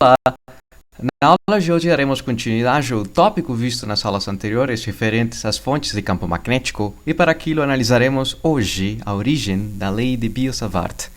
Na aula de hoje daremos continuidade ao tópico visto nas aulas anteriores referentes às fontes de campo magnético e para aquilo analisaremos hoje a origem da lei de Biot-Savart,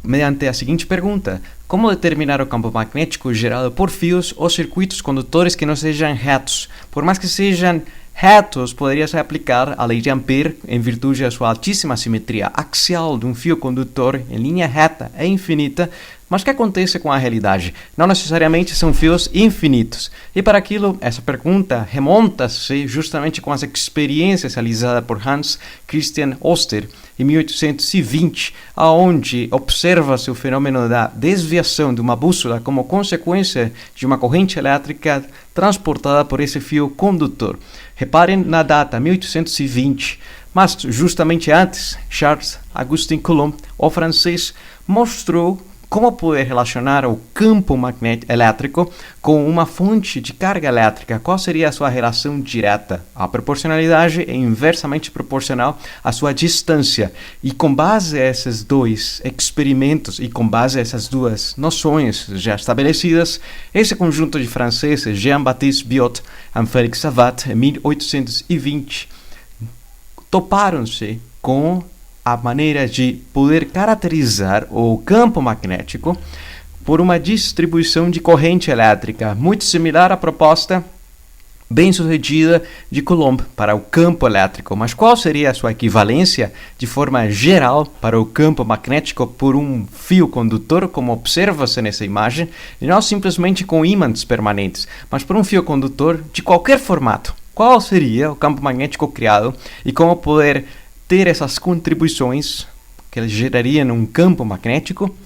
mediante a seguinte pergunta: como determinar o campo magnético gerado por fios ou circuitos condutores que não sejam retos? Por mais que sejam retos, poderia-se aplicar a lei de Ampère em virtude da sua altíssima simetria axial de um fio condutor em linha reta e infinita. Mas o que acontece com a realidade? Não necessariamente são fios infinitos. E para aquilo, essa pergunta remonta-se justamente com as experiências realizadas por Hans Christian Oster em 1820, onde observa-se o fenômeno da desviação de uma bússola como consequência de uma corrente elétrica transportada por esse fio condutor. Reparem na data, 1820, mas justamente antes, Charles-Augustin Coulomb, o francês, mostrou como poder relacionar o campo magnético elétrico com uma fonte de carga elétrica. Qual seria a sua relação direta? A proporcionalidade é inversamente proporcional à sua distância. E com base a esses dois experimentos e com base a essas duas noções já estabelecidas, esse conjunto de franceses, Jean-Baptiste Biot e Félix Savart, em 1820, toparam-se com a maneira de poder caracterizar o campo magnético por uma distribuição de corrente elétrica, muito similar à proposta bem-sucedida de Coulomb para o campo elétrico. Mas qual seria a sua equivalência de forma geral para o campo magnético por um fio condutor, como observa-se nessa imagem, e não simplesmente com ímãs permanentes, mas por um fio condutor de qualquer formato? Qual seria o campo magnético criado e como poder ter essas contribuições que eles gerariam um campo magnético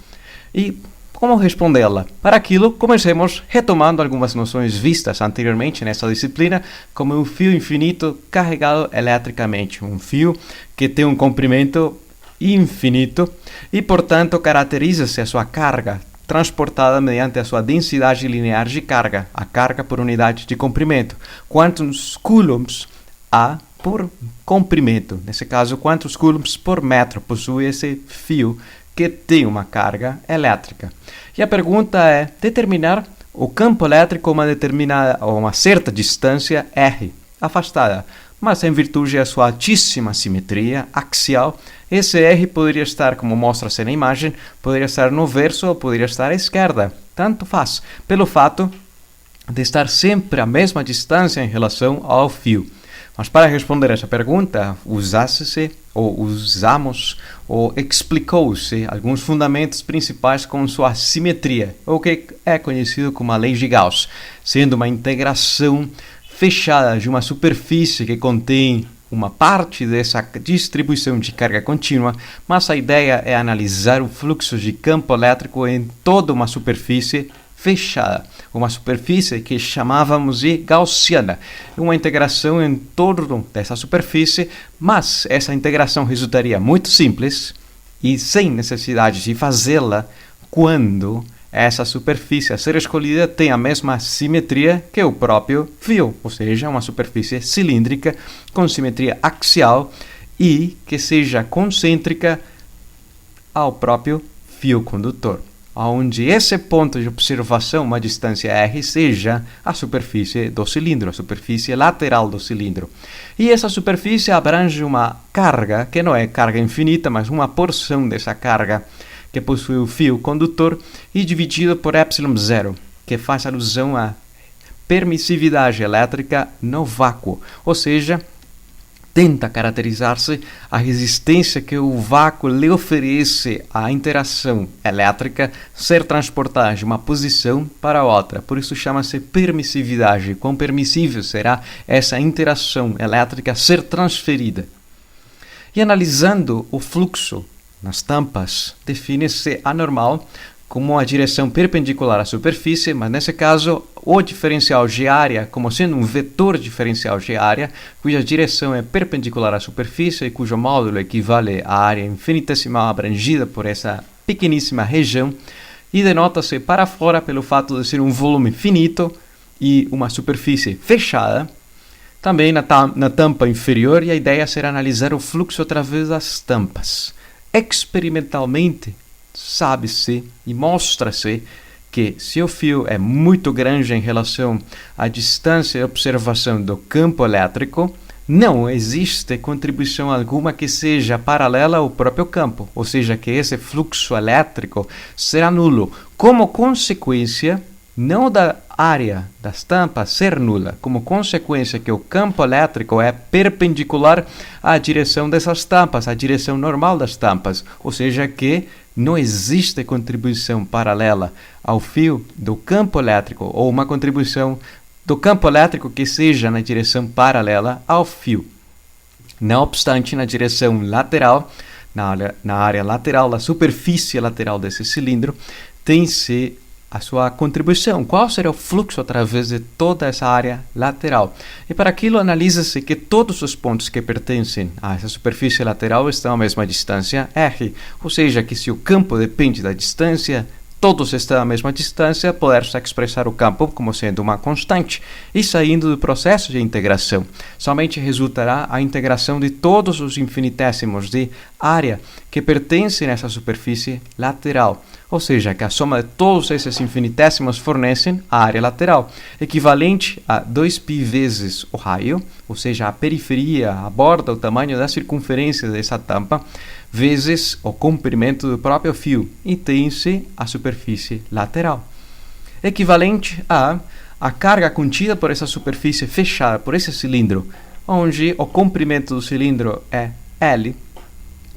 e como respondê-la? Para aquilo, comecemos retomando algumas noções vistas anteriormente nessa disciplina, como um fio infinito carregado eletricamente, um fio que tem um comprimento infinito e, portanto, caracteriza-se a sua carga transportada mediante a sua densidade linear de carga, a carga por unidade de comprimento. Quantos coulombs há por comprimento? Nesse caso, quantos coulombs por metro possui esse fio que tem uma carga elétrica? E a pergunta é determinar o campo elétrico a uma certa distância R, afastada. Mas em virtude da sua altíssima simetria axial, esse R poderia estar, como mostra-se na imagem, poderia estar no verso ou poderia estar à esquerda. Tanto faz, pelo fato de estar sempre à mesma distância em relação ao fio. Mas para responder essa pergunta, explicou-se alguns fundamentos principais com sua simetria, o que é conhecido como a lei de Gauss, sendo uma integração fechada de uma superfície que contém uma parte dessa distribuição de carga contínua, mas a ideia é analisar o fluxo de campo elétrico em toda uma superfície fechada, uma superfície que chamávamos de gaussiana, uma integração em torno dessa superfície, mas essa integração resultaria muito simples e sem necessidade de fazê-la quando essa superfície a ser escolhida tem a mesma simetria que o próprio fio, ou seja, uma superfície cilíndrica com simetria axial e que seja concêntrica ao próprio fio condutor, onde esse ponto de observação, uma distância R, seja a superfície do cilindro, a superfície lateral do cilindro. E essa superfície abrange uma carga, que não é carga infinita, mas uma porção dessa carga que possui o fio condutor e dividido por ε0, que faz alusão à permissividade elétrica no vácuo, ou seja, tenta caracterizar-se a resistência que o vácuo lhe oferece à interação elétrica ser transportada de uma posição para outra. Por isso chama-se permissividade. Quão permissível será essa interação elétrica ser transferida? E analisando o fluxo nas tampas, define-se anormal como a direção perpendicular à superfície, mas nesse caso o diferencial de área como sendo um vetor diferencial de área, cuja direção é perpendicular à superfície e cujo módulo equivale à área infinitesimal abrangida por essa pequeníssima região, e denota-se para fora pelo fato de ser um volume finito e uma superfície fechada. Também na tampa inferior, e a ideia será analisar o fluxo através das tampas. Experimentalmente, sabe-se e mostra-se que se o fio é muito grande em relação à distância de observação do campo elétrico, não existe contribuição alguma que seja paralela ao próprio campo, ou seja, que esse fluxo elétrico será nulo. Como consequência, não da área das tampas ser nula, como consequência que o campo elétrico é perpendicular à direção dessas tampas, à direção normal das tampas, ou seja, que não existe contribuição paralela ao fio do campo elétrico ou uma contribuição do campo elétrico que seja na direção paralela ao fio. Não obstante, na direção lateral, na área lateral, na superfície lateral desse cilindro, tem-se a sua contribuição. Qual será o fluxo através de toda essa área lateral? E para aquilo analisa-se que todos os pontos que pertencem a essa superfície lateral estão à mesma distância r, ou seja, que se o campo depende da distância, todos estão à mesma distância, poder-se expressar o campo como sendo uma constante. E saindo do processo de integração, somente resultará a integração de todos os infinitésimos de área que pertencem a essa superfície lateral. Ou seja, que a soma de todos esses infinitésimos fornecem a área lateral, equivalente a 2π vezes o raio, ou seja, a periferia, a borda, o tamanho da circunferência dessa tampa, vezes o comprimento do próprio fio, e tem-se a superfície lateral. Equivalente a carga contida por essa superfície fechada, por esse cilindro, onde o comprimento do cilindro é L,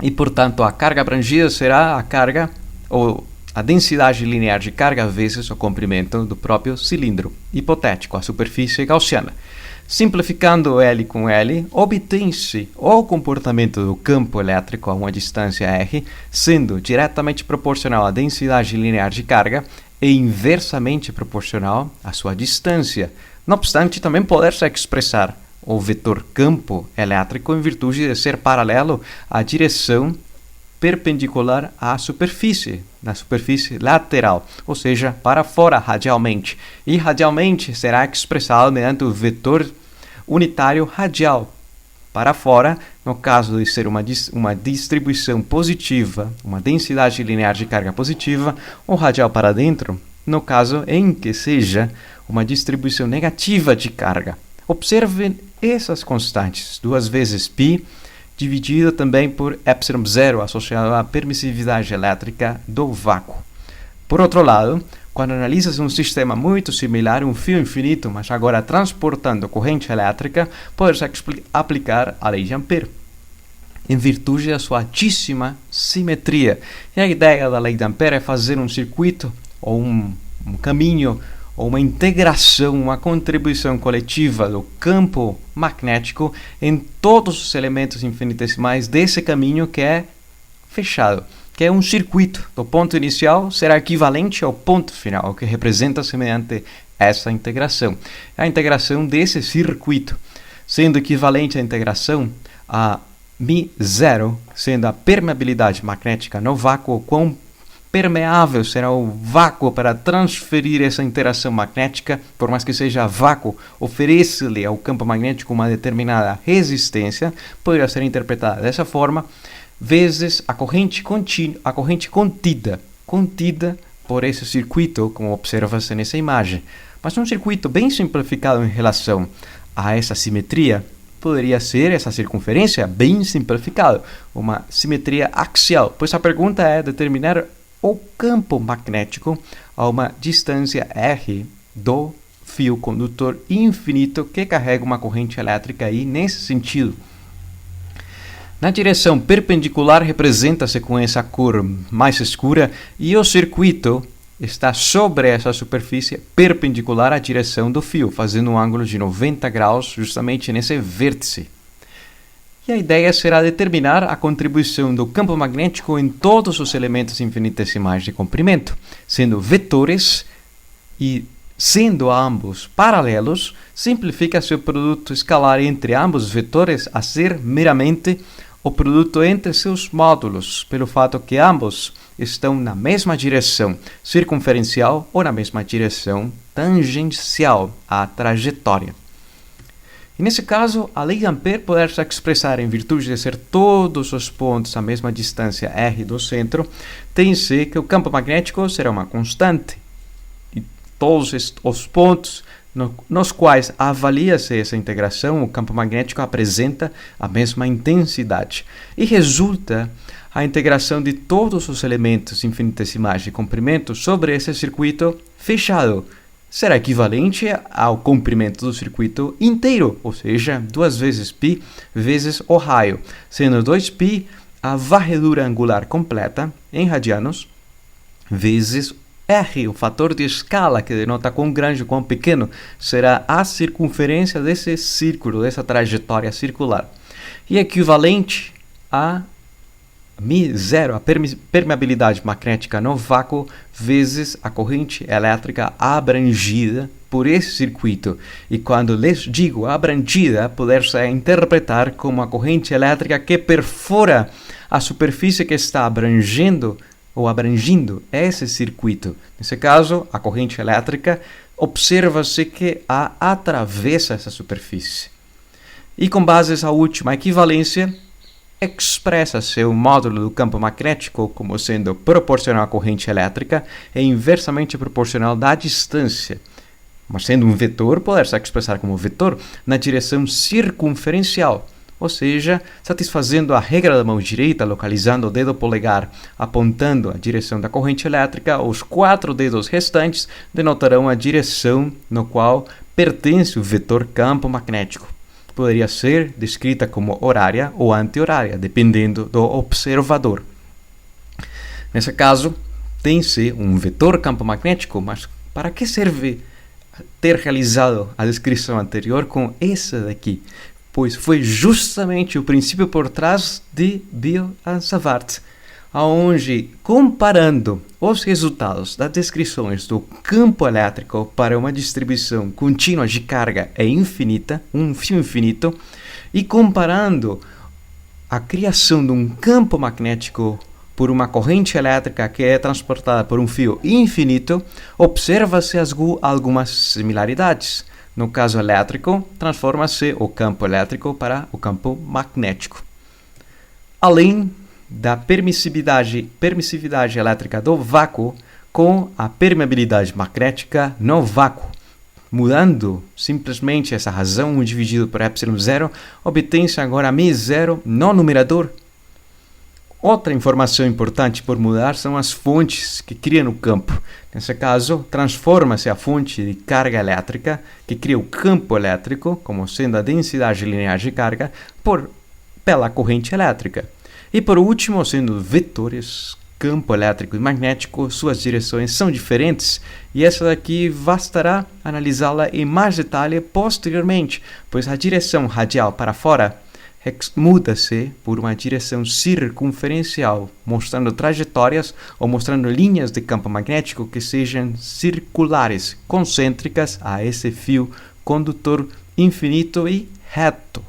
e, portanto, a carga abrangida será a carga, ou a densidade linear de carga vezes o comprimento do próprio cilindro hipotético, a superfície gaussiana. Simplificando L com L, obtém-se o comportamento do campo elétrico a uma distância r, sendo diretamente proporcional à densidade linear de carga e inversamente proporcional à sua distância. Não obstante, também poder-se expressar o vetor campo elétrico em virtude de ser paralelo à direção perpendicular à superfície, na superfície lateral, ou seja, para fora radialmente. E radialmente será expressado mediante o vetor unitário radial. Para fora, no caso de ser uma distribuição positiva, uma densidade linear de carga positiva, ou radial para dentro, no caso em que seja uma distribuição negativa de carga. Observem essas constantes, 2 vezes π, dividido também por ε0, associado à permissividade elétrica do vácuo. Por outro lado, quando analisas um sistema muito similar, um fio infinito, mas agora transportando corrente elétrica, pode-se aplicar a lei de Ampère, em virtude da sua altíssima simetria. E a ideia da lei de Ampère é fazer um circuito, ou um caminho, ou uma integração, uma contribuição coletiva do campo magnético em todos os elementos infinitesimais desse caminho que é fechado, que é um circuito. Do ponto inicial será equivalente ao ponto final, que representa-se mediante essa integração. A integração desse circuito, sendo equivalente à integração a μ0, sendo a permeabilidade magnética no vácuo, quão permeável será o vácuo para transferir essa interação magnética, por mais que seja vácuo, oferece-lhe ao campo magnético uma determinada resistência, poderia ser interpretada dessa forma, vezes a corrente contida por esse circuito, como observa-se nessa imagem. Mas um circuito bem simplificado em relação a essa simetria, poderia ser essa circunferência bem simplificada, uma simetria axial, pois a pergunta é determinar o campo magnético a uma distância r do fio condutor infinito que carrega uma corrente elétrica aí nesse sentido. Na direção perpendicular representa-se com essa cor mais escura e o circuito está sobre essa superfície perpendicular à direção do fio, fazendo um ângulo de 90 graus justamente nesse vértice. E a ideia será determinar a contribuição do campo magnético em todos os elementos infinitesimais de comprimento, sendo vetores e sendo ambos paralelos, simplifica-se o produto escalar entre ambos os vetores a ser meramente o produto entre seus módulos, pelo fato que ambos estão na mesma direção circunferencial ou na mesma direção tangencial à trajetória. E nesse caso, a lei de Ampère pode se expressar em virtude de ser todos os pontos à mesma distância r do centro, tem-se que o campo magnético será uma constante. todos os pontos nos quais avalia-se essa integração, o campo magnético apresenta a mesma intensidade e resulta a integração de todos os elementos infinitesimais de comprimento sobre esse circuito fechado. Será equivalente ao comprimento do circuito inteiro, ou seja, 2 vezes π vezes o raio, sendo 2π a varredura angular completa em radianos, vezes R, o fator de escala que denota quão grande ou quão pequeno será a circunferência desse círculo, dessa trajetória circular. E equivalente a μ0, a permeabilidade magnética no vácuo, vezes a corrente elétrica abrangida por esse circuito. E quando lhes digo abrangida, poder-se interpretar como a corrente elétrica que perfora a superfície que está abrangindo esse circuito. Nesse caso, a corrente elétrica observa-se que a atravessa essa superfície. E com base nessa última equivalência, expressa-se o módulo do campo magnético como sendo proporcional à corrente elétrica e inversamente proporcional da distância. Mas sendo um vetor, pode-se expressar como vetor na direção circunferencial, ou seja, satisfazendo a regra da mão direita, localizando o dedo polegar apontando a direção da corrente elétrica, os 4 dedos restantes denotarão a direção no qual pertence o vetor campo magnético. Poderia ser descrita como horária ou anti-horária, dependendo do observador. Nesse caso, tem-se um vetor campo magnético, mas para que serve ter realizado a descrição anterior com essa daqui? Pois foi justamente o princípio por trás de Biot e Savart, onde, comparando os resultados das descrições do campo elétrico para uma distribuição contínua de carga e infinita, um fio infinito, e comparando a criação de um campo magnético por uma corrente elétrica que é transportada por um fio infinito, observa-se algumas similaridades. No caso elétrico, transforma-se o campo elétrico para o campo magnético. Além da permissividade elétrica do vácuo com a permeabilidade magnética no vácuo. Mudando simplesmente essa razão 1 dividido por ε0, obtém-se agora μ0 no numerador. Outra informação importante por mudar são as fontes que criam o campo. Nesse caso, transforma-se a fonte de carga elétrica, que cria o campo elétrico, como sendo a densidade linear de carga, pela corrente elétrica. E por último, sendo vetores, campo elétrico e magnético, suas direções são diferentes, e essa daqui bastará analisá-la em mais detalhe posteriormente, pois a direção radial para fora muda-se por uma direção circunferencial, mostrando trajetórias ou mostrando linhas de campo magnético que sejam circulares, concêntricas a esse fio condutor infinito e reto.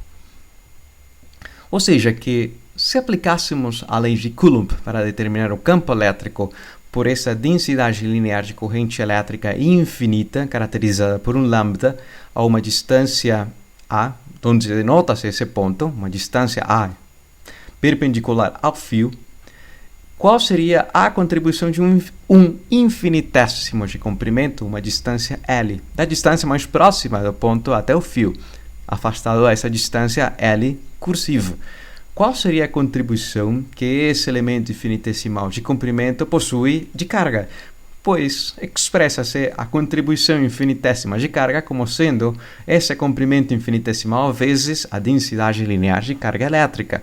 Ou seja, que se aplicássemos a lei de Coulomb para determinar o campo elétrico por essa densidade linear de corrente elétrica infinita, caracterizada por um lambda, a uma distância a, onde denota-se esse ponto, uma distância a perpendicular ao fio, qual seria a contribuição de um infinitésimo de comprimento, uma distância L, da distância mais próxima do ponto até o fio, afastado a essa distância L cursiva? Qual seria a contribuição que esse elemento infinitesimal de comprimento possui de carga? Pois expressa-se a contribuição infinitésima de carga como sendo esse comprimento infinitesimal vezes a densidade linear de carga elétrica,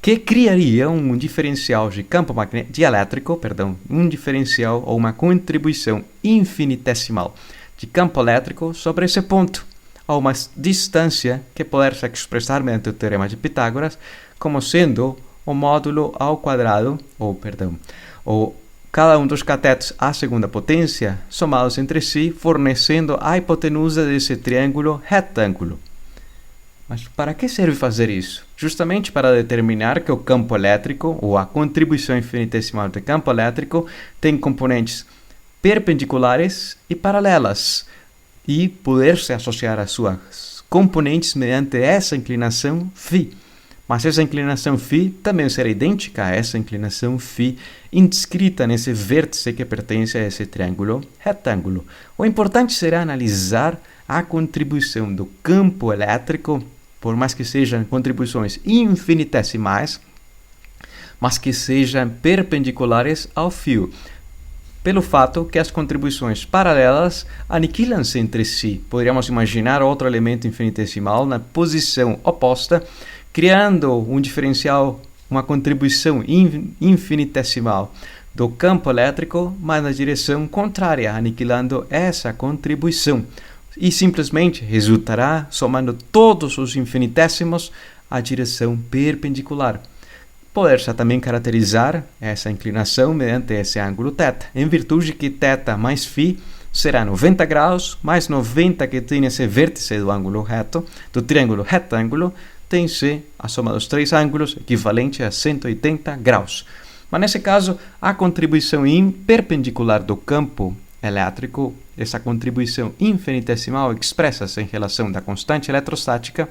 que criaria um diferencial de campo elétrico, um diferencial ou uma contribuição infinitesimal de campo elétrico sobre esse ponto, a uma distância que pode ser expressar mediante o teorema de Pitágoras como sendo o módulo ao quadrado, cada um dos catetos à segunda potência, somados entre si, fornecendo a hipotenusa desse triângulo retângulo. Mas para que serve fazer isso? Justamente para determinar que o campo elétrico, ou a contribuição infinitesimal do campo elétrico, tem componentes perpendiculares e paralelas, e poder-se associar as suas componentes mediante essa inclinação φ. Mas essa inclinação φ também será idêntica a essa inclinação φ inscrita nesse vértice que pertence a esse triângulo retângulo. O importante será analisar a contribuição do campo elétrico, por mais que sejam contribuições infinitesimais, mas que sejam perpendiculares ao fio, pelo fato que as contribuições paralelas aniquilam-se entre si. Poderíamos imaginar outro elemento infinitesimal na posição oposta, criando um diferencial, uma contribuição infinitesimal do campo elétrico, mas na direção contrária, aniquilando essa contribuição. E simplesmente resultará, somando todos os infinitésimos, a direção perpendicular. Poder-se também caracterizar essa inclinação mediante esse ângulo θ, em virtude que θ mais φ será 90 graus, mais 90 que tem esse vértice do ângulo reto, do triângulo retângulo, tem-se a soma dos três ângulos equivalente a 180 graus. Mas nesse caso, a contribuição perpendicular do campo elétrico, essa contribuição infinitesimal expressa-se em relação da constante eletrostática,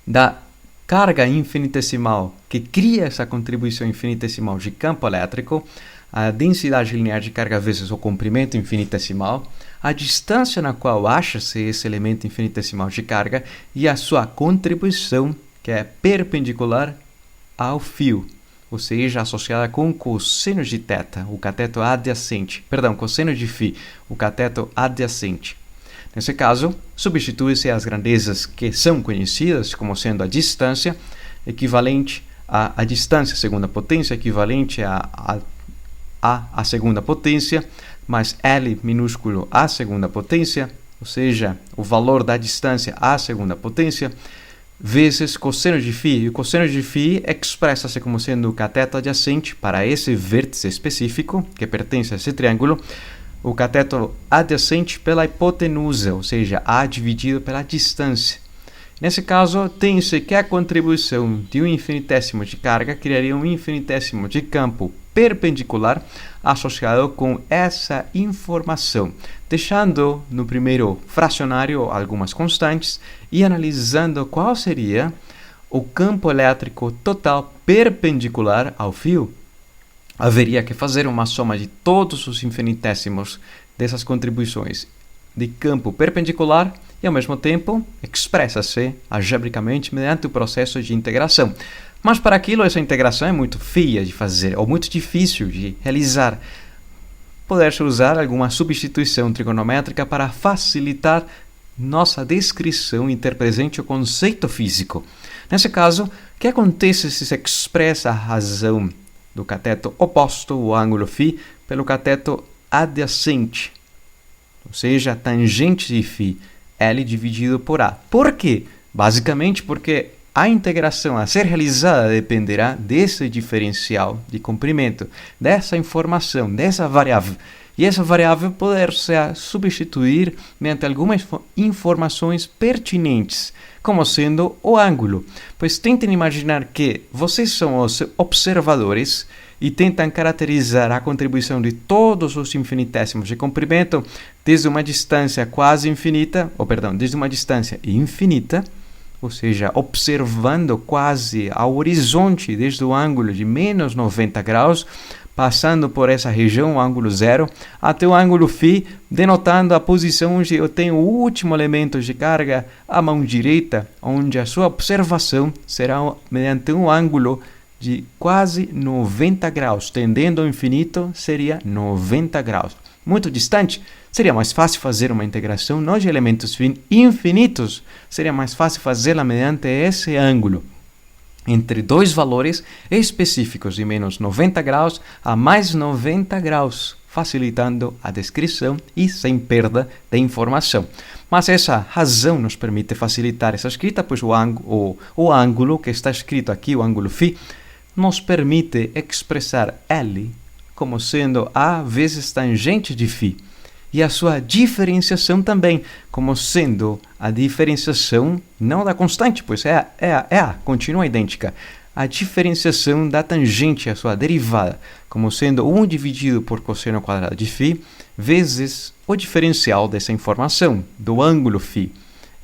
da carga infinitesimal que cria essa contribuição infinitesimal de campo elétrico, a densidade linear de carga vezes o comprimento infinitesimal, a distância na qual acha-se esse elemento infinitesimal de carga e a sua contribuição, que é perpendicular ao fio, ou seja, associada com o cosseno de θ, o cateto adjacente, cosseno de φ, o cateto adjacente. Nesse caso, substitui-se as grandezas que são conhecidas como sendo a distância equivalente à distância segunda potência, equivalente a segunda potência, mais L minúsculo a segunda potência, ou seja, o valor da distância à segunda potência, vezes cosseno de φ. E o cosseno de φ expressa-se como sendo o cateto adjacente para esse vértice específico, que pertence a esse triângulo, o cateto adjacente pela hipotenusa, ou seja, A dividido pela distância. Nesse caso, tem-se que a contribuição de um infinitésimo de carga criaria um infinitésimo de campo perpendicular associado com essa informação, deixando no primeiro fracionário algumas constantes e analisando qual seria o campo elétrico total perpendicular ao fio. Haveria que fazer uma soma de todos os infinitésimos dessas contribuições de campo perpendicular e, ao mesmo tempo, expressa-se algebricamente mediante o processo de integração. Mas para aquilo, essa integração é muito feia de fazer, ou muito difícil de realizar. Poder-se usar alguma substituição trigonométrica para facilitar nossa descrição e interpresente o conceito físico. Nesse caso, o que acontece se expressa a razão do cateto oposto, o ângulo φ, pelo cateto adjacente, ou seja, a tangente de φ, L dividido por A. Por quê? Basicamente porque a integração a ser realizada dependerá desse diferencial de comprimento, dessa informação, dessa variável. E essa variável poder-se substituir mediante algumas informações pertinentes, como sendo o ângulo. Pois tentem imaginar que vocês são os observadores e tentam caracterizar a contribuição de todos os infinitésimos de comprimento desde uma distância quase infinita, desde uma distância infinita, ou seja, observando quase ao horizonte desde o ângulo de menos 90 graus, passando por essa região, o ângulo zero, até o ângulo φ, denotando a posição onde eu tenho o último elemento de carga à mão direita, onde a sua observação será mediante um ângulo de quase 90 graus, tendendo ao infinito, seria 90 graus. Muito distante, seria mais fácil fazer uma integração não de elementos infinitos, seria mais fácil fazê-la mediante esse ângulo, entre dois valores específicos de menos 90 graus a mais 90 graus, facilitando a descrição e sem perda de informação. Mas essa razão nos permite facilitar essa escrita, pois o ângulo que está escrito aqui, o ângulo φ, nos permite expressar L como sendo A vezes tangente de φ, e a sua diferenciação também, como sendo a diferenciação não da constante, pois é A, continua idêntica. A diferenciação da tangente, a sua derivada, como sendo 1 dividido por cosseno quadrado de φ, vezes o diferencial dessa informação, do ângulo φ.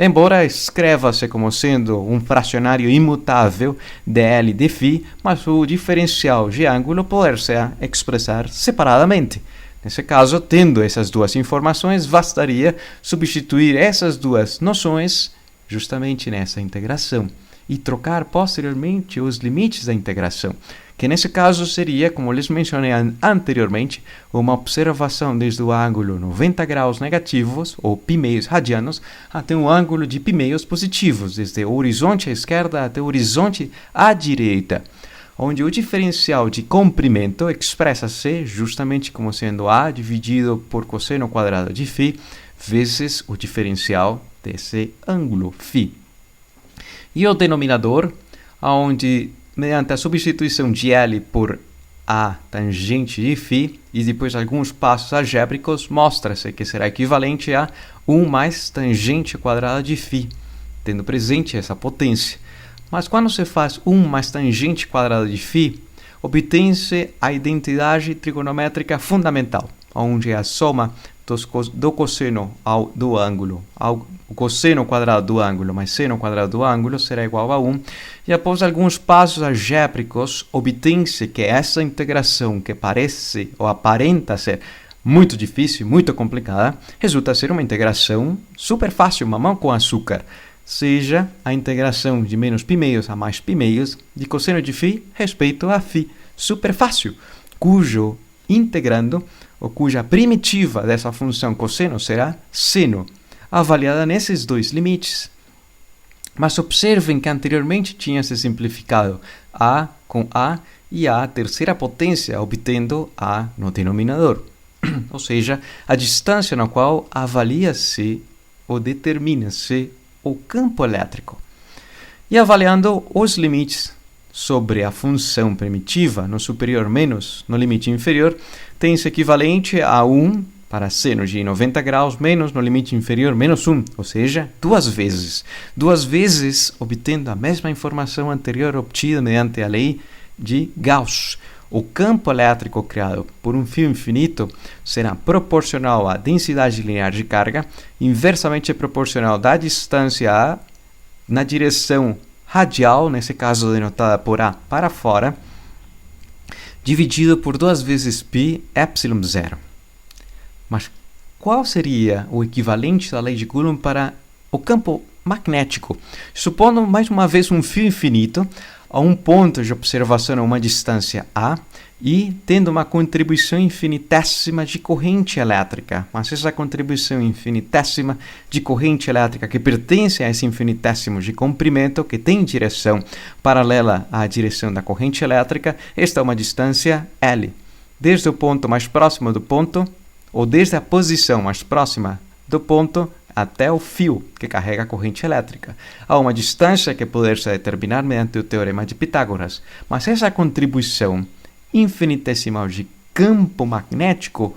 embora escreva-se como sendo um fracionário imutável dl de φ, mas o diferencial de ângulo pode-se expressar separadamente. Nesse caso, tendo essas duas informações, bastaria substituir essas duas noções justamente nessa integração e trocar posteriormente os limites da integração, que nesse caso seria, como lhes mencionei anteriormente, uma observação desde o ângulo 90 graus negativos, ou π radianos, até um ângulo de π positivos, desde o horizonte à esquerda até o horizonte à direita, onde o diferencial de comprimento expressa-se justamente como sendo A dividido por cosseno quadrado de φ, vezes o diferencial desse ângulo φ. E o denominador, onde, mediante a substituição de L por A tangente de φ, e depois alguns passos algébricos, mostra-se que será equivalente a 1 mais tangente quadrada de φ, tendo presente essa potência. Mas quando se faz 1 mais tangente quadrada de φ, obtém-se a identidade trigonométrica fundamental, onde a soma do cosseno do ângulo, o cosseno quadrado do ângulo mais seno quadrado do ângulo será igual a 1, e após alguns passos algébricos, obtém-se que essa integração que parece ou aparenta ser muito difícil, muito complicada, resulta ser uma integração super fácil, mamão com açúcar, seja a integração de menos π a mais π de cosseno de φ respeito a φ, super fácil, cujo integrando, ou cuja primitiva dessa função cosseno será seno, avaliada nesses dois limites. Mas observem que anteriormente tinha se simplificado A com A e a terceira potência, obtendo A no denominador. Ou seja, a distância na qual avalia-se ou determina-se o campo elétrico. E avaliando os limites sobre a função primitiva, no superior menos no limite inferior, tem-se equivalente a 1 para seno de 90 graus menos no limite inferior menos 1, ou seja, duas vezes. Duas vezes obtendo a mesma informação anterior obtida mediante a lei de Gauss. O campo elétrico criado por um fio infinito será proporcional à densidade linear de carga, inversamente proporcional da distância A na direção radial, nesse caso denotada por A para fora, dividido por 2 vezes π epsilon zero. Mas qual seria o equivalente da lei de Coulomb para o campo magnético? Supondo mais uma vez um fio infinito a um ponto de observação a uma distância A e tendo uma contribuição infinitésima de corrente elétrica. Mas essa contribuição infinitésima de corrente elétrica que pertence a esse infinitésimo de comprimento, que tem direção paralela à direção da corrente elétrica, esta é uma distância L. Desde o ponto mais próximo do ponto, ou desde a posição mais próxima do ponto, até o fio que carrega a corrente elétrica. Há uma distância que pode ser determinada mediante o teorema de Pitágoras, mas essa contribuição infinitesimal de campo magnético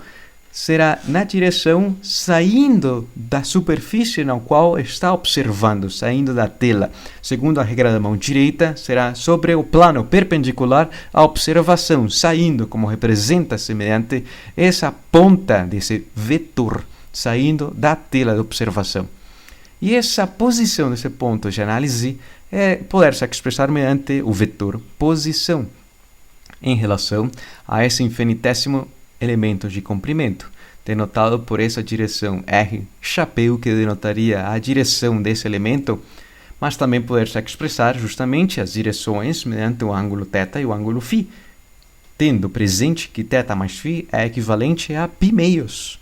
será na direção saindo da superfície na qual está observando, saindo da tela. Segundo a regra da mão direita, será sobre o plano perpendicular à observação, saindo, como representa-se mediante essa ponta desse vetor, saindo da tela de observação. E essa posição desse ponto de análise pode ser expressar mediante o vetor posição em relação a esse infinitésimo elemento de comprimento, denotado por essa direção R chapéu, que denotaria a direção desse elemento, mas também pode ser expressar justamente as direções mediante o ângulo θ e o ângulo φ, tendo presente que θ mais φ é equivalente a π meios.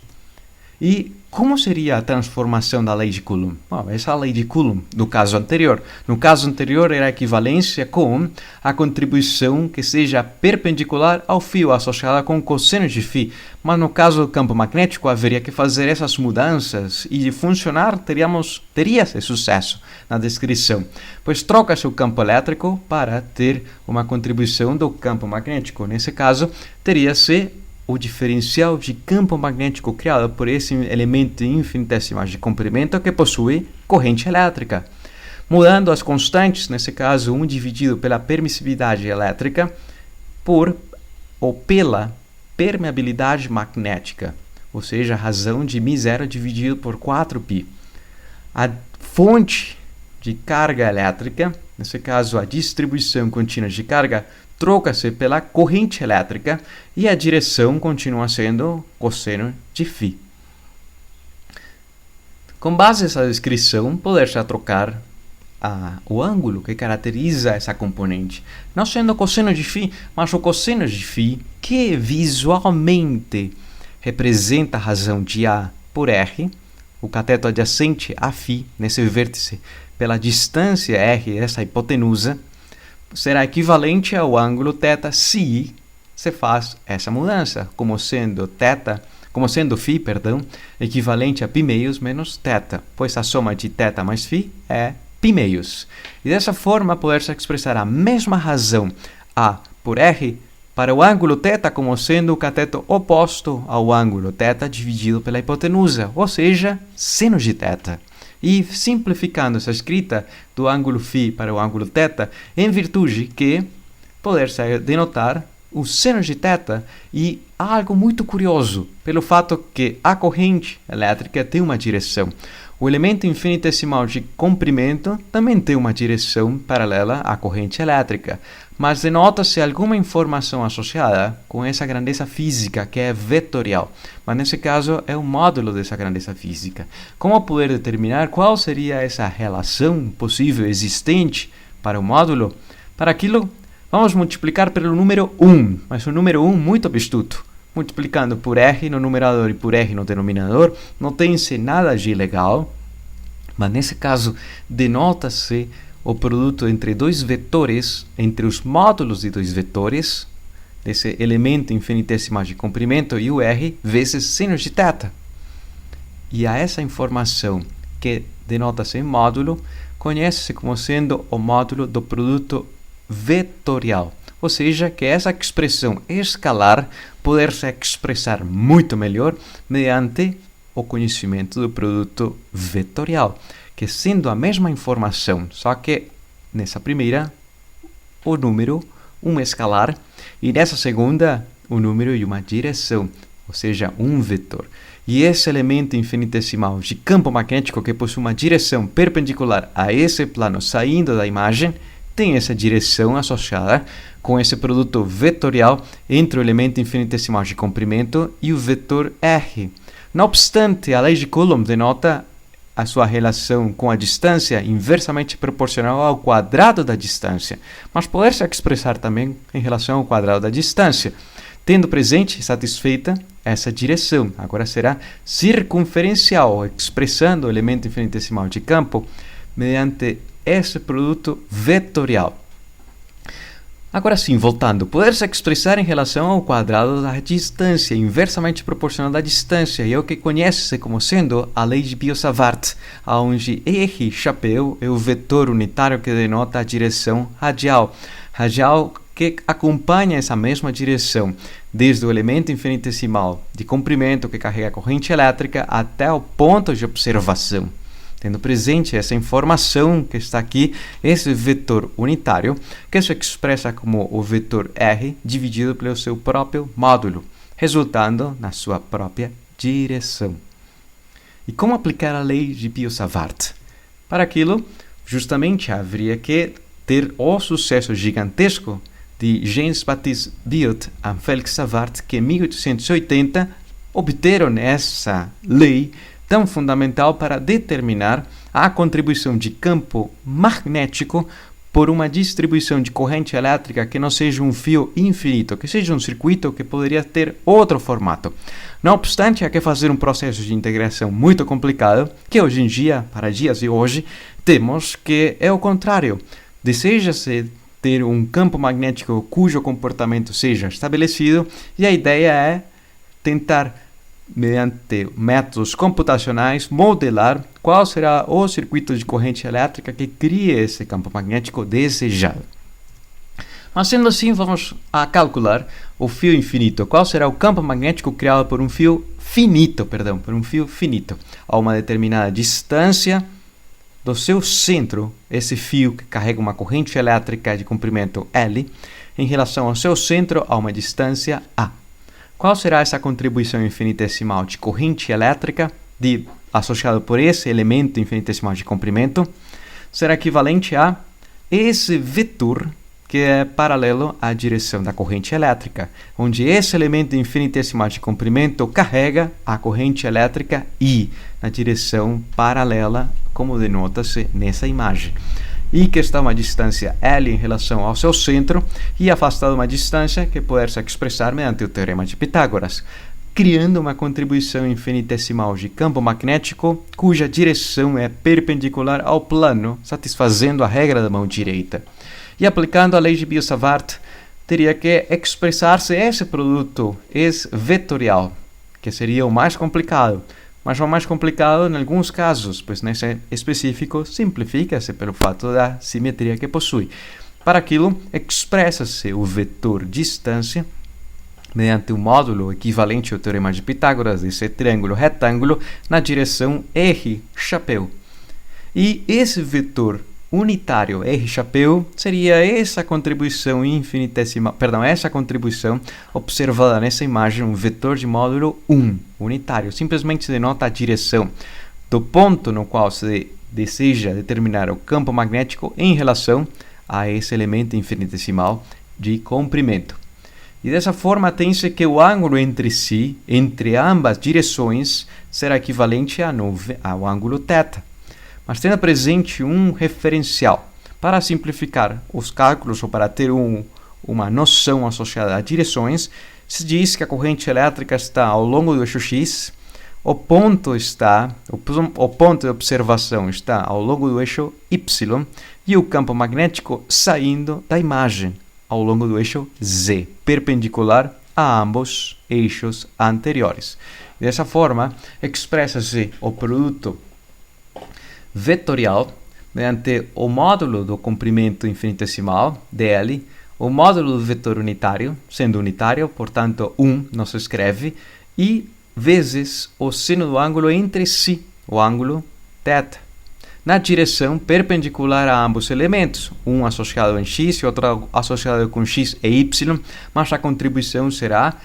E como seria a transformação da lei de Coulomb? Bom, essa é a lei de Coulomb do caso anterior. No caso anterior era a equivalência com a contribuição que seja perpendicular ao fio, associada com cosseno de φ. Mas no caso do campo magnético haveria que fazer essas mudanças e de funcionar teria-se sucesso na descrição, pois troca-se o campo elétrico para ter uma contribuição do campo magnético. Nesse caso, teria-se o diferencial de campo magnético criado por esse elemento infinitesimal de comprimento que possui corrente elétrica. Mudando as constantes, nesse caso 1 dividido pela permissividade elétrica pela permeabilidade magnética, ou seja, a razão de μ0 dividido por 4π. A fonte de carga elétrica, nesse caso a distribuição contínua de carga, troca-se pela corrente elétrica e a direção continua sendo cosseno de φ. Com base nessa descrição, poder-se trocar o ângulo que caracteriza essa componente, não sendo o cosseno de φ, mas o cosseno de φ, que visualmente representa a razão de A por R, o cateto adjacente a φ, nesse vértice, pela distância R, essa hipotenusa, será equivalente ao ângulo θ se se faz essa mudança, como sendo φ, equivalente a π meios menos θ, pois a soma de θ mais φ é π meios. E dessa forma, poder-se expressar a mesma razão A por R para o ângulo θ como sendo o cateto oposto ao ângulo θ dividido pela hipotenusa, ou seja, seno de θ. E simplificando essa escrita do ângulo φ para o ângulo θ, em virtude que poder-se denotar o seno de θ e algo muito curioso, pelo fato que a corrente elétrica tem uma direção. O elemento infinitesimal de comprimento também tem uma direção paralela à corrente elétrica, mas denota-se alguma informação associada com essa grandeza física que é vetorial, mas nesse caso é o módulo dessa grandeza física. Como poder determinar qual seria essa relação possível existente para o módulo? Para aquilo, vamos multiplicar pelo número 1, mas um número 1 muito astuto. Multiplicando por R no numerador e por R no denominador, não tem-se nada de ilegal, mas nesse caso denota-se o produto entre dois vetores, entre os módulos de dois vetores, desse elemento infinitesimal de comprimento e o R, vezes seno de θ. E a essa informação que denota-se em módulo, conhece-se como sendo o módulo do produto vetorial. Ou seja, que essa expressão escalar poder-se expressar muito melhor mediante o conhecimento do produto vetorial, que sendo a mesma informação, só que nessa primeira o número, um escalar, e nessa segunda o número e uma direção, ou seja, um vetor. E esse elemento infinitesimal de campo magnético que possui uma direção perpendicular a esse plano saindo da imagem, tem essa direção associada com esse produto vetorial entre o elemento infinitesimal de comprimento e o vetor R. Não obstante, a lei de Coulomb denota a sua relação com a distância inversamente proporcional ao quadrado da distância, mas poder-se expressar também em relação ao quadrado da distância. Tendo presente e satisfeita essa direção, agora será circunferencial, expressando o elemento infinitesimal de campo mediante esse produto vetorial. Agora sim, voltando, poder-se expressar em relação ao quadrado da distância, inversamente proporcional da distância, e é o que conhece-se como sendo a lei de Biot-Savart, onde R, chapéu, é o vetor unitário que denota a direção radial. Radial que acompanha essa mesma direção, desde o elemento infinitesimal de comprimento que carrega a corrente elétrica até o ponto de observação. Tendo presente essa informação que está aqui, esse vetor unitário, que se expressa como o vetor R dividido pelo seu próprio módulo, resultando na sua própria direção. E como aplicar a lei de Biot-Savart? Para aquilo, justamente haveria que ter o sucesso gigantesco de James-Baptiste Biot e Félix Savart, que em 1880 obteram essa lei tão fundamental para determinar a contribuição de campo magnético por uma distribuição de corrente elétrica que não seja um fio infinito, que seja um circuito que poderia ter outro formato. Não obstante, há que fazer um processo de integração muito complicado, que hoje em dia, para dias de hoje, temos que é o contrário. Deseja-se ter um campo magnético cujo comportamento seja estabelecido, e a ideia é tentar, mediante métodos computacionais, modelar qual será o circuito de corrente elétrica que cria esse campo magnético desejado. Mas sendo assim, vamos a calcular o fio infinito. Qual será o campo magnético criado por um fio finito, a uma determinada distância do seu centro, esse fio que carrega uma corrente elétrica de comprimento L, em relação ao seu centro a uma distância A. Qual será essa contribuição infinitesimal de corrente elétrica associado por esse elemento infinitesimal de comprimento será equivalente a esse vetor que é paralelo à direção da corrente elétrica, onde esse elemento infinitesimal de comprimento carrega a corrente elétrica I na direção paralela, como denota-se nessa imagem. I que está a uma distância L em relação ao seu centro e afastado uma distância que pode ser expressada mediante o teorema de Pitágoras, criando uma contribuição infinitesimal de campo magnético cuja direção é perpendicular ao plano, satisfazendo a regra da mão direita. E aplicando a lei de Biot-Savart, teria que expressar-se esse produto vetorial, que seria o mais complicado. Mas o mais complicado em alguns casos, pois nesse específico simplifica-se pelo fato da simetria que possui. Para aquilo, expressa-se o vetor distância mediante o módulo equivalente ao teorema de Pitágoras desse triângulo retângulo na direção R-chapéu. E esse vetor unitário R-chapéu seria essa contribuição essa contribuição observada nessa imagem, um vetor de módulo 1 unitário. Simplesmente denota a direção do ponto no qual se deseja determinar o campo magnético em relação a esse elemento infinitesimal de comprimento. E dessa forma tem-se que o ângulo entre ambas direções, será equivalente ao ângulo θ. Mas tendo presente um referencial. Para simplificar os cálculos ou para ter uma noção associada a direções, se diz que a corrente elétrica está ao longo do eixo X, o ponto de observação está ao longo do eixo Y e o campo magnético saindo da imagem ao longo do eixo Z, perpendicular a ambos eixos anteriores. Dessa forma, expressa-se o produto vetorial mediante o módulo do comprimento infinitesimal, dl, o módulo do vetor unitário, sendo unitário, portanto, 1 não se escreve, e vezes o seno do ângulo entre si, o ângulo θ, na direção perpendicular a ambos elementos, um associado em x e outro associado com x e y, mas a contribuição será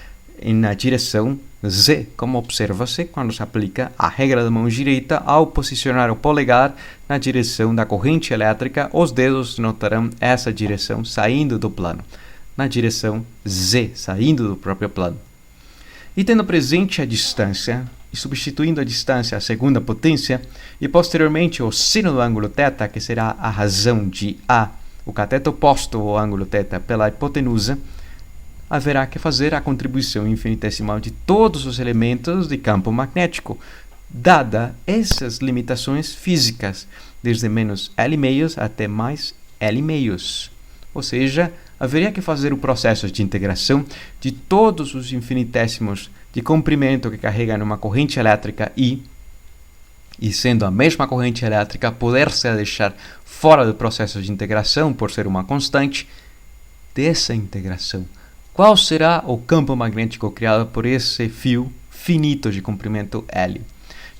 na direção z, como observa-se quando se aplica a regra da mão direita ao posicionar o polegar na direção da corrente elétrica, os dedos notarão essa direção saindo do plano, na direção z, saindo do próprio plano. E tendo presente a distância, e substituindo a distância à segunda potência, e posteriormente o seno do ângulo θ, que será a razão de A, o cateto oposto ao ângulo θ pela hipotenusa, haverá que fazer a contribuição infinitesimal de todos os elementos de campo magnético, dada essas limitações físicas, desde menos L meios até mais L meios. Ou seja, haveria que fazer o processo de integração de todos os infinitésimos de comprimento que carregam numa corrente elétrica I, e sendo a mesma corrente elétrica, poder-se deixar fora do processo de integração por ser uma constante dessa integração. Qual será o campo magnético criado por esse fio finito de comprimento L?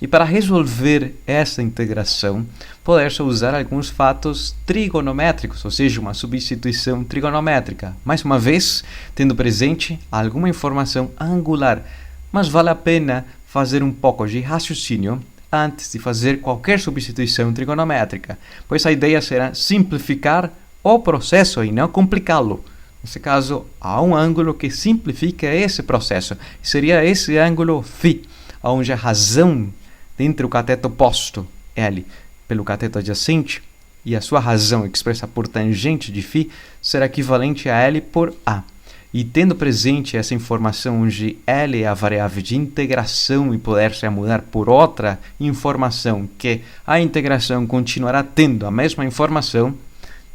E para resolver essa integração, poder-se usar alguns fatos trigonométricos, ou seja, uma substituição trigonométrica. Mais uma vez, tendo presente alguma informação angular, mas vale a pena fazer um pouco de raciocínio antes de fazer qualquer substituição trigonométrica, pois a ideia será simplificar o processo e não complicá-lo. Nesse caso, há um ângulo que simplifica esse processo. Seria esse ângulo φ, onde a razão entre o cateto oposto, L, pelo cateto adjacente, e a sua razão expressa por tangente de φ, será equivalente a L por A. E tendo presente essa informação onde L é a variável de integração e poder-se mudar por outra informação que a integração continuará tendo a mesma informação,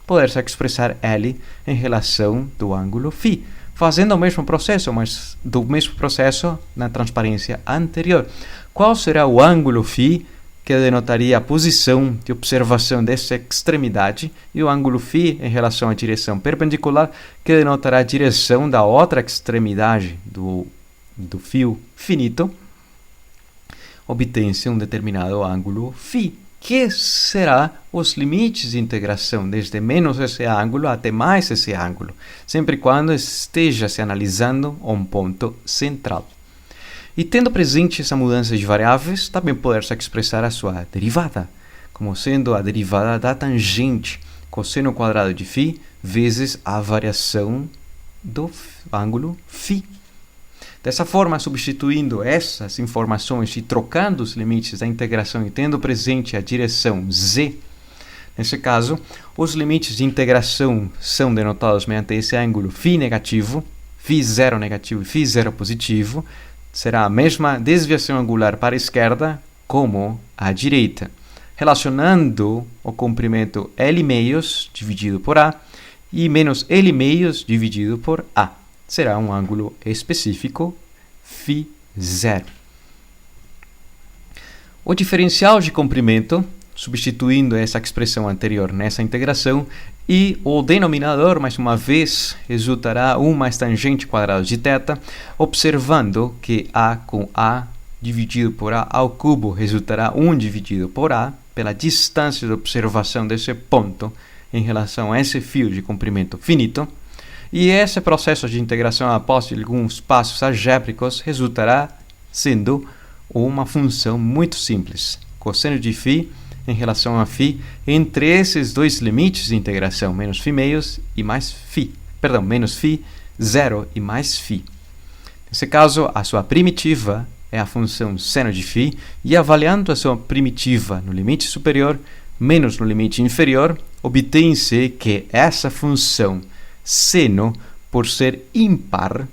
poder-se expressar L em relação do ângulo φ, fazendo o mesmo processo, mas do mesmo processo na transparência anterior. Qual será o ângulo φ que denotaria a posição de observação dessa extremidade e o ângulo φ em relação à direção perpendicular que denotará a direção da outra extremidade do fio finito? Obtém-se um determinado ângulo φ, que será os limites de integração desde menos esse ângulo até mais esse ângulo, sempre quando esteja se analisando um ponto central. E tendo presente essa mudança de variáveis, também pode-se expressar a sua derivada, como sendo a derivada da tangente cosseno quadrado de φ vezes a variação do ângulo φ. Dessa forma, substituindo essas informações e trocando os limites da integração e tendo presente a direção z, nesse caso, os limites de integração são denotados mediante esse ângulo φ negativo, φ0 negativo e φ0 positivo. Será a mesma desviação angular para a esquerda como à direita, relacionando o comprimento L meios dividido por A e menos L meios dividido por A. Será um ângulo específico φ0. O diferencial de comprimento, substituindo essa expressão anterior nessa integração, e o denominador, mais uma vez, resultará 1 mais tangente quadrado de θ, observando que A com A dividido por A ao cubo resultará 1 dividido por A, pela distância de observação desse ponto em relação a esse fio de comprimento finito. E esse processo de integração após alguns passos algébricos resultará sendo uma função muito simples. Cosseno de φ em relação a φ entre esses dois limites de integração, menos φ meios e mais φ. Perdão, menos φ0 e mais φ. Nesse caso, a sua primitiva é a função seno de φ, e avaliando a sua primitiva no limite superior menos no limite inferior, obtém-se que essa função seno, por ser ímpar,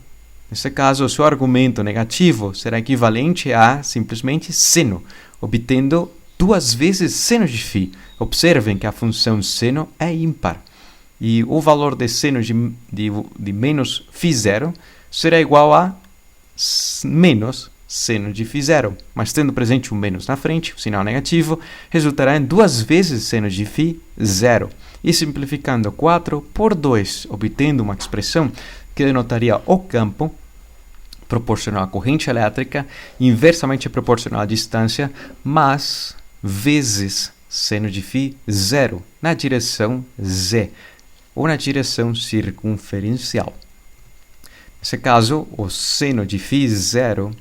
nesse caso, o seu argumento negativo será equivalente a simplesmente seno, obtendo 2 vezes seno de φ. Observem que a função seno é ímpar. E o valor de seno de menos φ0 será igual a menos seno de φ0. Mas tendo presente o menos na frente, o sinal negativo, resultará em 2 vezes seno de φ0. E simplificando 4 por 2, obtendo uma expressão que denotaria o campo proporcional à corrente elétrica, inversamente proporcional à distância, mas vezes seno de φ0 na direção z, ou na direção circunferencial. Nesse caso, o seno de φ0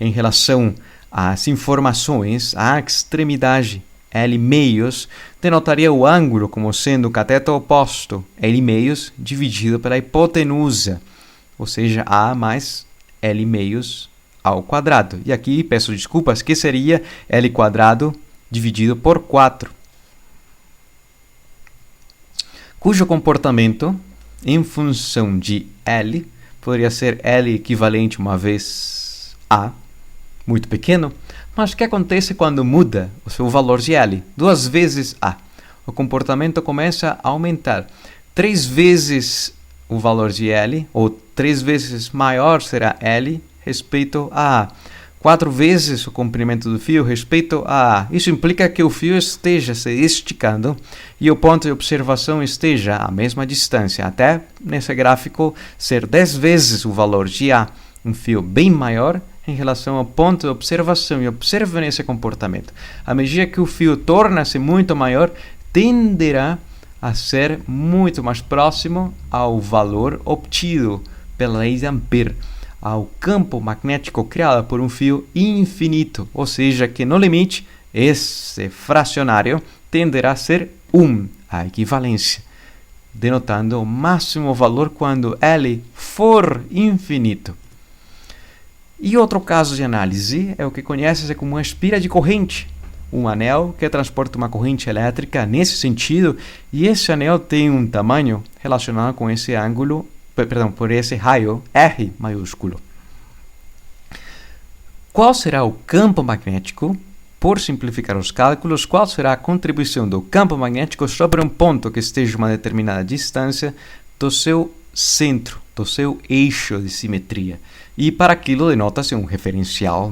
em relação às informações, à extremidade L meios, denotaria o ângulo como sendo o cateto oposto, L meios dividido pela hipotenusa, ou seja, A mais L meios ao quadrado. E aqui peço desculpas, que seria L quadrado dividido por 4, cujo comportamento em função de L poderia ser L equivalente uma vez A, muito pequeno, mas o que acontece quando muda o seu valor de L? 2 vezes A. O comportamento começa a aumentar. 3 vezes o valor de L, ou 3 vezes maior será L respeito a A. 4 vezes o comprimento do fio respeito a A. Isso implica que o fio esteja se esticando e o ponto de observação esteja à mesma distância, até nesse gráfico ser 10 vezes o valor de A, um fio bem maior em relação ao ponto de observação. E observem esse comportamento. À medida que o fio torna-se muito maior, tenderá a ser muito mais próximo ao valor obtido pela lei de Ampère, ao campo magnético criado por um fio infinito, ou seja, que no limite esse fracionário tenderá a ser 1, a equivalência, denotando o máximo valor quando L for infinito. E outro caso de análise é o que conhece-se como uma espira de corrente, um anel que transporta uma corrente elétrica nesse sentido, e esse anel tem um tamanho relacionado com esse ângulo, por esse raio R maiúsculo. Qual será o campo magnético? Por simplificar os cálculos, qual será a contribuição do campo magnético sobre um ponto que esteja a uma determinada distância do seu centro, do seu eixo de simetria? E para aquilo denota-se um referencial,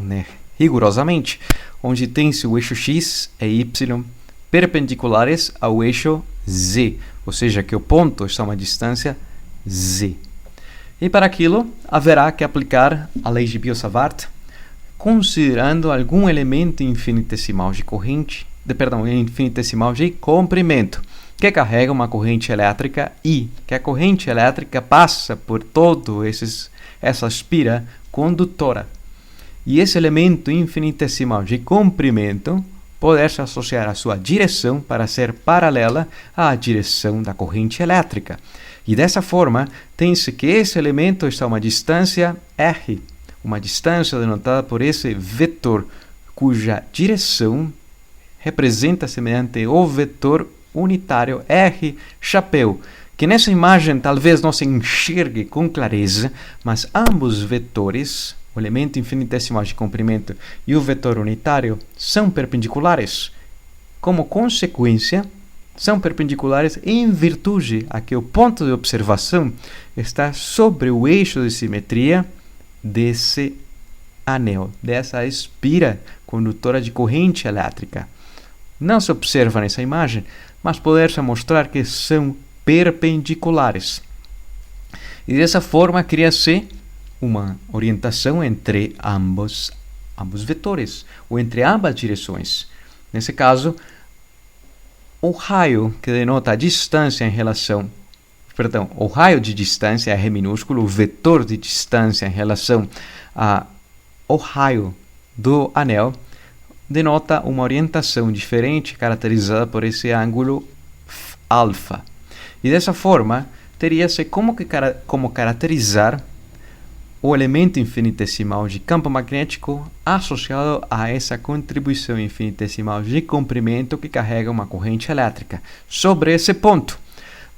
rigorosamente, onde tem-se o eixo x e y perpendiculares ao eixo z, ou seja, que o ponto está a uma distância z. E para aquilo, haverá que aplicar a lei de Biot-Savart, considerando algum elemento infinitesimal de infinitesimal de comprimento, que carrega uma corrente elétrica I, que a corrente elétrica passa por essa espira condutora. e esse elemento infinitesimal de comprimento pode-se associar a sua direção para ser paralela à direção da corrente elétrica. E dessa forma, tem-se que esse elemento está a uma distância r, uma distância denotada por esse vetor, cuja direção representa-se mediante o vetor unitário r chapéu, que nessa imagem talvez não se enxergue com clareza, mas ambos vetores, o elemento infinitesimal de comprimento e o vetor unitário, são perpendiculares. Como consequência, são perpendiculares em virtude a que o ponto de observação está sobre o eixo de simetria desse anel, dessa espira condutora de corrente elétrica. Não se observa nessa imagem, mas poder-se mostrar que são perpendiculares. E dessa forma cria-se uma orientação entre ambos vetores, ou entre ambas direções. Nesse caso, o raio que denota a distância em relação, o raio de distância é R minúsculo, o vetor de distância em relação ao raio do anel, denota uma orientação diferente caracterizada por esse ângulo alfa. E dessa forma, teria-se como caracterizar o elemento infinitesimal de campo magnético associado a essa contribuição infinitesimal de comprimento que carrega uma corrente elétrica sobre esse ponto.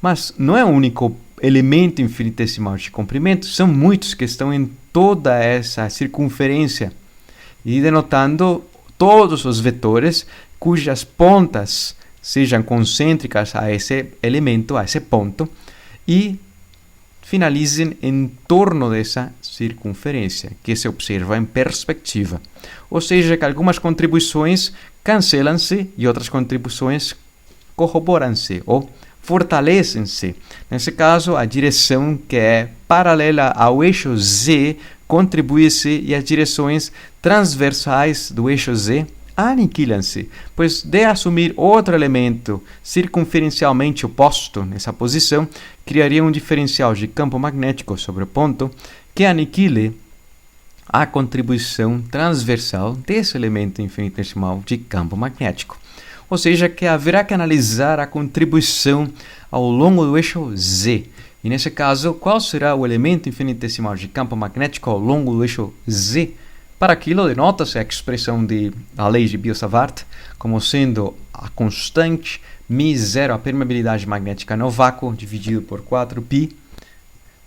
Mas não é o único elemento infinitesimal de comprimento, são muitos que estão em toda essa circunferência e denotando todos os vetores cujas pontas sejam concêntricas a esse elemento, a esse ponto, e finalizem em torno dessa circunferência, que se observa em perspectiva. Ou seja, que algumas contribuições cancelam-se e outras contribuições corroboram-se ou fortalecem-se. Nesse caso, a direção que é paralela ao eixo Z contribui-se e as direções transversais do eixo Z aniquilam-se, pois de assumir outro elemento circunferencialmente oposto nessa posição, criaria um diferencial de campo magnético sobre o ponto que aniquile a contribuição transversal desse elemento infinitesimal de campo magnético. Ou seja, que haverá que analisar a contribuição ao longo do eixo Z. E nesse caso, qual será o elemento infinitesimal de campo magnético ao longo do eixo Z? Para aquilo, denota-se a expressão da lei de Biot-Savart como sendo a constante μ0, a permeabilidade magnética no vácuo, dividido por 4π,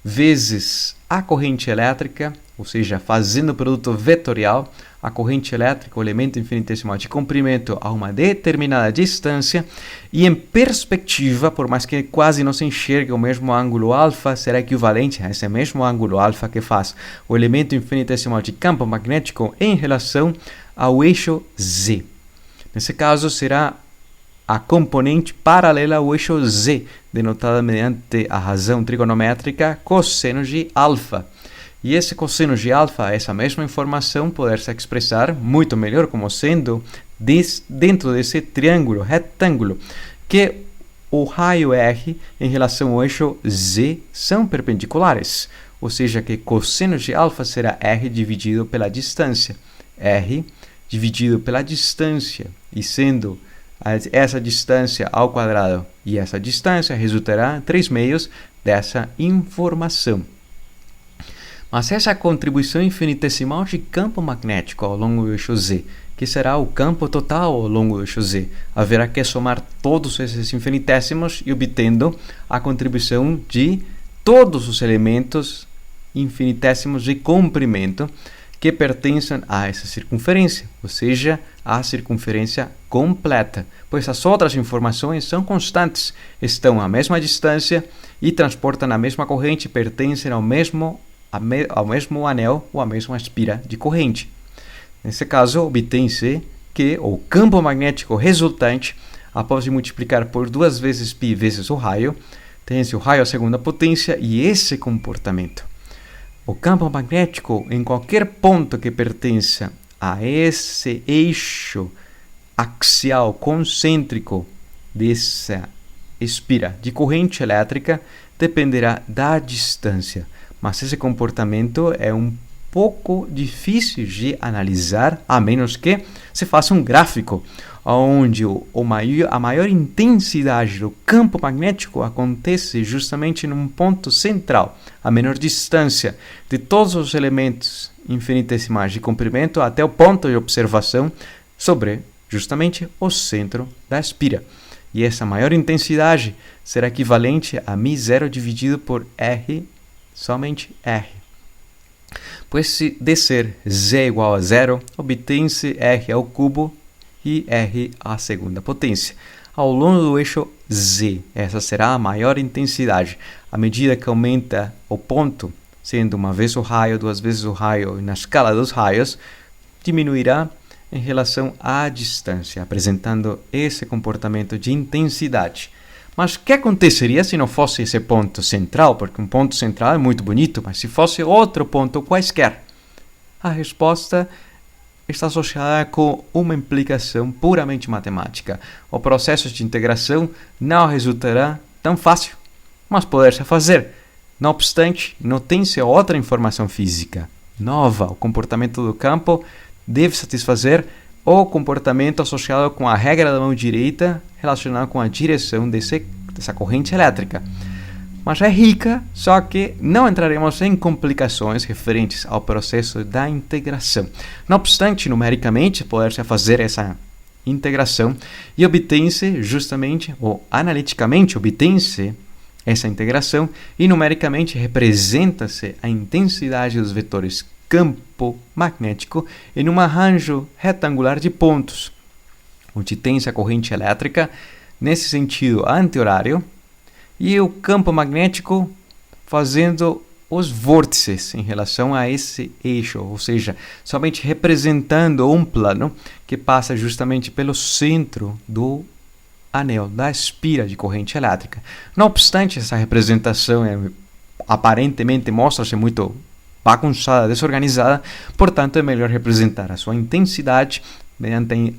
vezes a corrente elétrica, ou seja, fazendo o produto vetorial, a corrente elétrica, o elemento infinitesimal de comprimento a uma determinada distância, e em perspectiva, por mais que quase não se enxergue o mesmo ângulo alfa, será equivalente a esse mesmo ângulo alfa que faz o elemento infinitesimal de campo magnético em relação ao eixo Z. Nesse caso, será a componente paralela ao eixo Z, denotada mediante a razão trigonométrica cosseno de alfa. E esse cosseno de alfa, essa mesma informação, poder-se expressar muito melhor como sendo dentro desse triângulo retângulo, que o raio R em relação ao eixo Z são perpendiculares, ou seja, que cosseno de alfa será R dividido pela distância. R dividido pela distância, e sendo essa distância ao quadrado e essa distância, resultará 3/2 dessa informação. Mas essa contribuição infinitesimal de campo magnético ao longo do eixo Z, que será o campo total ao longo do eixo Z, haverá que somar todos esses infinitésimos e obtendo a contribuição de todos os elementos infinitésimos de comprimento que pertencem a essa circunferência, ou seja, a circunferência completa, pois as outras informações são constantes, estão à mesma distância e transportam a mesma corrente, pertencem ao mesmo anel ou à mesma espira de corrente. Nesse caso, obtém-se que o campo magnético resultante, após multiplicar por 2 vezes π vezes o raio, tem-se o raio à segunda potência e esse comportamento. O campo magnético, em qualquer ponto que pertença a esse eixo axial concêntrico dessa espira de corrente elétrica, dependerá da distância. Mas esse comportamento é um pouco difícil de analisar, a menos que se faça um gráfico onde a maior intensidade do campo magnético acontece justamente num ponto central, a menor distância de todos os elementos infinitesimais de comprimento até o ponto de observação sobre justamente o centro da espira. E essa maior intensidade será equivalente a μ0 dividido por R, somente R. Pois se descer z igual a zero, obtém-se R ao cubo e R à segunda potência. Ao longo do eixo Z, essa será a maior intensidade. À medida que aumenta o ponto, sendo uma vez o raio, duas vezes o raio, e na escala dos raios, diminuirá em relação à distância, apresentando esse comportamento de intensidade. Mas o que aconteceria se não fosse esse ponto central? Porque um ponto central é muito bonito, mas se fosse outro ponto quaisquer? A resposta está associada com uma implicação puramente matemática. O processo de integração não resultará tão fácil, mas poder-se fazer. Não obstante, notém-se outra informação física nova. O comportamento do campo deve satisfazer o comportamento associado com a regra da mão direita relacionada com a direção dessa corrente elétrica. Mas é rica, só que não entraremos em complicações referentes ao processo da integração. Não obstante, numericamente, poder-se fazer essa integração e obtém-se justamente, ou analiticamente obtém-se essa integração e numericamente representa-se a intensidade dos vetores campo magnético em um arranjo retangular de pontos, onde tem-se a corrente elétrica nesse sentido anti-horário e o campo magnético fazendo os vórtices em relação a esse eixo, ou seja, somente representando um plano que passa justamente pelo centro do anel, da espira de corrente elétrica. Não obstante, essa representação aparentemente mostra-se muito bagunçada, desorganizada, portanto é melhor representar a sua intensidade mediante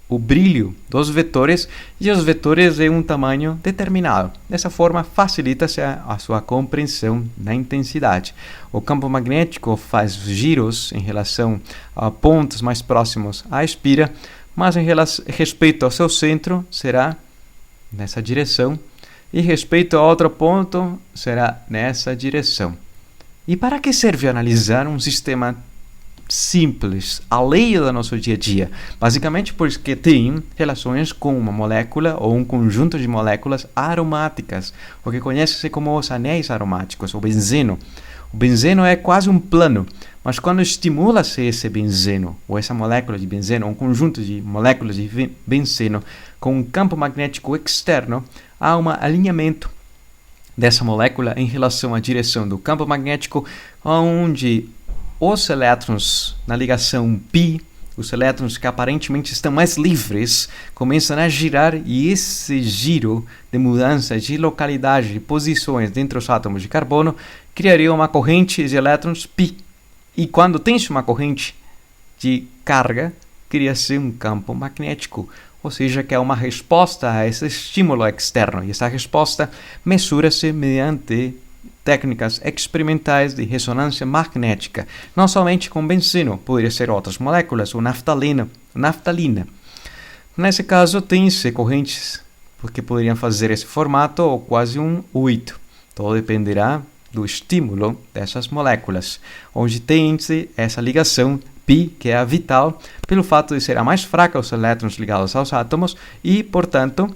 o brilho dos vetores e os vetores em um tamanho determinado. Dessa forma, facilita-se a sua compreensão da intensidade. O campo magnético faz giros em relação a pontos mais próximos à espira, mas em respeito ao seu centro será nessa direção e respeito a outro ponto será nessa direção. E para que serve analisar um sistema simples, alheio do nosso dia a dia? Basicamente porque tem relações com uma molécula ou um conjunto de moléculas aromáticas, o que conhece-se como os anéis aromáticos, o benzeno. O benzeno é quase um plano, mas quando estimula-se esse benzeno, ou essa molécula de benzeno, ou um conjunto de moléculas de benzeno com um campo magnético externo, há um alinhamento dessa molécula em relação à direção do campo magnético, onde os elétrons na ligação π, os elétrons que aparentemente estão mais livres, começam a girar e esse giro de mudança de localidade de posições dentro dos átomos de carbono criaria uma corrente de elétrons π. E quando tem-se uma corrente de carga, cria-se um campo magnético, ou seja, que é uma resposta a esse estímulo externo. E essa resposta mesura-se mediante técnicas experimentais de ressonância magnética, não somente com benzeno, poderia ser outras moléculas, ou naftalina. Nesse caso, tem-se correntes que poderiam fazer esse formato, ou quase um 8. Tudo dependerá do estímulo dessas moléculas, onde tem-se essa ligação π, que é a vital, pelo fato de ser a mais fraca os elétrons ligados aos átomos e, portanto,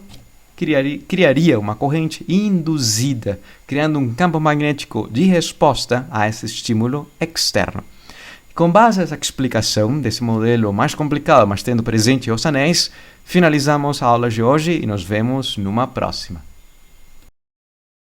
criaria uma corrente induzida, criando um campo magnético de resposta a esse estímulo externo. Com base nessa explicação desse modelo mais complicado, mas tendo presente os anéis, finalizamos a aula de hoje e nos vemos numa próxima.